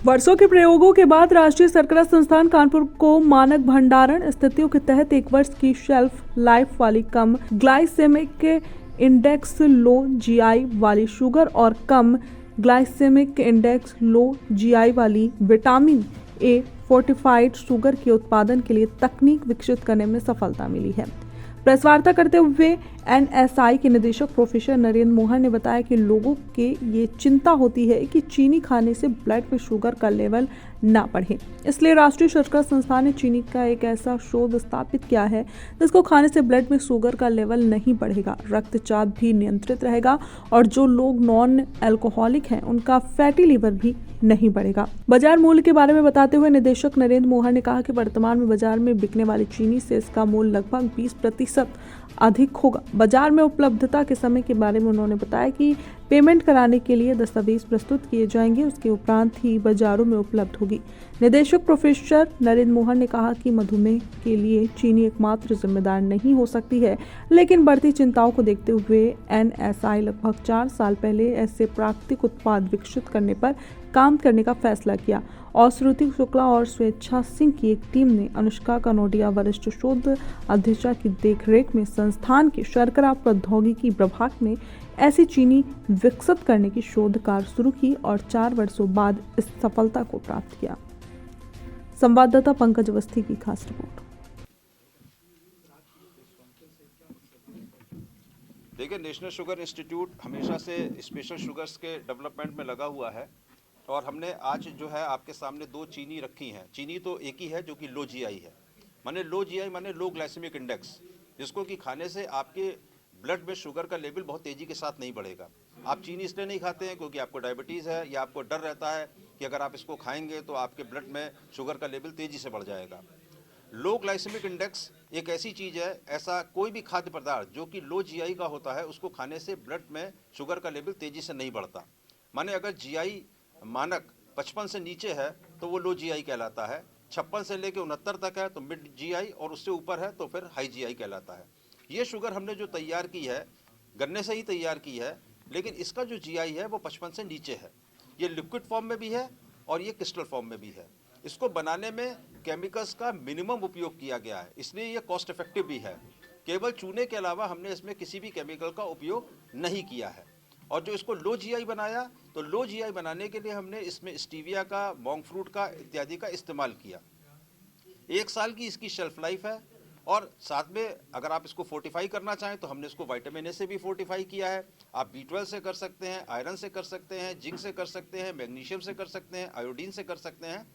वर्षों के प्रयोगों के बाद राष्ट्रीय शर्करा संस्थान कानपुर को मानक भंडारण स्थितियों के तहत 1 वर्ष की शेल्फ लाइफ वाली कम ग्लाइसेमिक इंडेक्स लो जीआई वाली शुगर और कम ग्लाइसेमिक इंडेक्स लो जीआई वाली विटामिन ए फोर्टिफाइड शुगर के उत्पादन के लिए तकनीक विकसित करने में सफलता मिली है। प्रेस वार्ता करते हुए एनएसआई के निदेशक प्रोफेसर नरेंद्र मोहन ने बताया कि लोगों के ये चिंता होती है कि चीनी खाने से ब्लड में शुगर का लेवल ना बढ़े, इसलिए राष्ट्रीय शर्करा संस्थान ने चीनी का एक ऐसा शोध स्थापित किया है जिसको खाने से ब्लड में शुगर का लेवल नहीं बढ़ेगा, रक्तचाप भी नियंत्रित रहेगा और जो लोग नॉन अल्कोहलिक हैं उनका फैटी लीवर भी नहीं बढ़ेगा। बाजार मूल्य के बारे में बताते हुए निदेशक नरेंद्र मोहन ने कहा कि वर्तमान में बाजार में बिकने वाली चीनी से इसका मूल्य लगभग 20% अधिक होगा। बाजार में उपलब्धता के समय के बारे में उन्होंने बताया कि पेमेंट कराने के लिए दस्तावेज प्रस्तुत किए जाएंगे, उसके उपरांत ही बाजारों में उपलब्ध होगी। निदेशक प्रोफेसर नरेंद्र मोहन ने कहा कि मधुमेह के लिए चीनी एकमात्र जिम्मेदार नहीं हो सकती है, लेकिन बढ़ती चिंताओं को देखते हुए एनएसआई लगभग 4 साल पहले ऐसे प्राकृतिक उत्पाद विकसित करने पर काम करने का फैसला किया और श्रुति शुक्ला और स्वेच्छा सिंह की एक टीम ने अनुष्का कनोडिया वरिष्ठ शोध अध्यक्षा की देखरेख में संस्थान के शर्करा प्रौद्योगिकी विभाग में ऐसी चीनी विकसित करने की शोध कार्य शुरू की और 4 वर्षों बाद इस सफलता को प्राप्त किया। संवाददाता पंकज अवस्थी की खास रिपोर्ट। देखिए, नेशनल शुगर इंस्टीट्यूट हमेशा से स्पेशल शुगर्स के डेवलपमेंट में लगा हुआ है और हमने आज जो है आपके सामने 2 चीनी रखी हैं। चीनी तो एक ही है जो कि लो जीआई है, माने लो जीआई माने लो ग्लाइसेमिक इंडेक्स, जिसको कि खाने से आपके ब्लड में शुगर का लेवल बहुत तेज़ी के साथ नहीं बढ़ेगा। आप चीनी इसलिए नहीं खाते हैं क्योंकि आपको डायबिटीज़ है या आपको डर रहता है कि अगर आप इसको खाएंगे तो आपके ब्लड में शुगर का लेवल तेज़ी से बढ़ जाएगा। लो ग्लाइसेमिक इंडेक्स एक ऐसी चीज़ है, ऐसा कोई भी खाद्य पदार्थ जो कि लो जीआई का होता है उसको खाने से ब्लड में शुगर का लेवल तेज़ी से नहीं बढ़ता। माने अगर जीआई मानक 55 से नीचे है तो वो लो जीआई कहलाता है, 56 से लेकर 69 तक है तो मिड जीआई और उससे ऊपर है तो फिर हाई जीआई कहलाता है। ये शुगर हमने जो तैयार की है गन्ने से ही तैयार की है, लेकिन इसका जो जीआई है वो 55 से नीचे है। ये लिक्विड फॉर्म में भी है और ये क्रिस्टल फॉर्म में भी है। इसको बनाने में केमिकल्स का मिनिमम उपयोग किया गया है, इसलिए ये कॉस्ट इफेक्टिव भी है। केवल चूने के अलावा हमने इसमें किसी भी केमिकल का उपयोग नहीं किया है। और जो इसको लो जीआई बनाया, तो लो जीआई बनाने के लिए हमने इसमें स्टीविया का, मॉन्क फ्रूट का इत्यादि का इस्तेमाल किया। 1 साल की इसकी शेल्फ लाइफ है और साथ में अगर आप इसको फोर्टिफाई करना चाहें तो हमने इसको विटामिन ए से भी फोर्टिफाई किया है। आप B12 से कर सकते हैं, आयरन से कर सकते हैं, जिंक से कर सकते हैं, मैग्नीशियम से कर सकते हैं, आयोडीन से कर सकते हैं।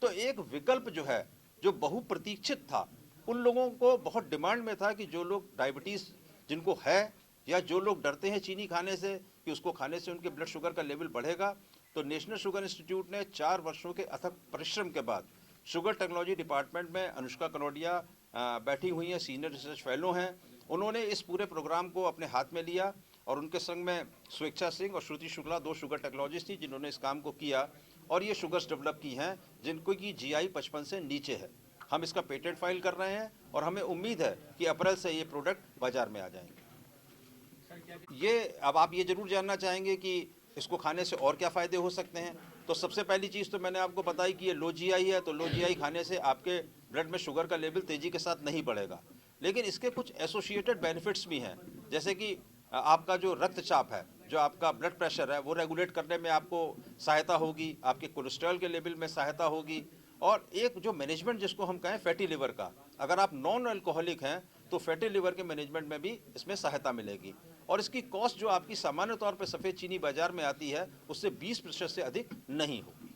तो एक विकल्प जो है जो बहुप्रतीक्षित था, उन लोगों को बहुत डिमांड में था कि जो लोग डायबिटीज़ जिनको है या जो लोग डरते हैं चीनी खाने से कि उसको खाने से उनके ब्लड शुगर का लेवल बढ़ेगा, तो नेशनल शुगर इंस्टीट्यूट ने 4 वर्षों के अथक परिश्रम के बाद शुगर टेक्नोलॉजी डिपार्टमेंट में अनुष्का कनोडिया बैठी हुई हैं, सीनियर रिसर्च फेलो हैं, उन्होंने इस पूरे प्रोग्राम को अपने हाथ में लिया और उनके संग में स्वेच्छा सिंह और श्रुति शुक्ला 2 शुगर टेक्नोलॉजिस्ट थी जिन्होंने इस काम को किया और ये शुगर्स डेवलप की हैं जिनको की जीआई 55 से नीचे है। हम इसका पेटेंट फाइल कर रहे हैं और हमें उम्मीद है कि अप्रैल से ये प्रोडक्ट बाजार में आ जाएंगे। ये अब आप ये जरूर जानना चाहेंगे कि इसको खाने से और क्या फ़ायदे हो सकते हैं, तो सबसे पहली चीज़ तो मैंने आपको बताई कि ये लो जीआई है, तो लो जीआई खाने से आपके ब्लड में शुगर का लेवल तेज़ी के साथ नहीं बढ़ेगा, लेकिन इसके कुछ एसोसिएटेड बेनिफिट्स भी हैं, जैसे कि आपका जो रक्तचाप है, जो आपका ब्लड प्रेशर है, वो रेगुलेट करने में आपको सहायता होगी, आपके कोलेस्ट्रॉल के लेवल में सहायता होगी और एक जो मैनेजमेंट जिसको हम कहें फैटी लिवर का, अगर आप नॉन अल्कोहलिक हैं तो फैटी लिवर के मैनेजमेंट में भी इसमें सहायता मिलेगी और इसकी कॉस्ट जो आपकी सामान्य तौर पर सफ़ेद चीनी बाजार में आती है उससे 20% से अधिक नहीं होगी।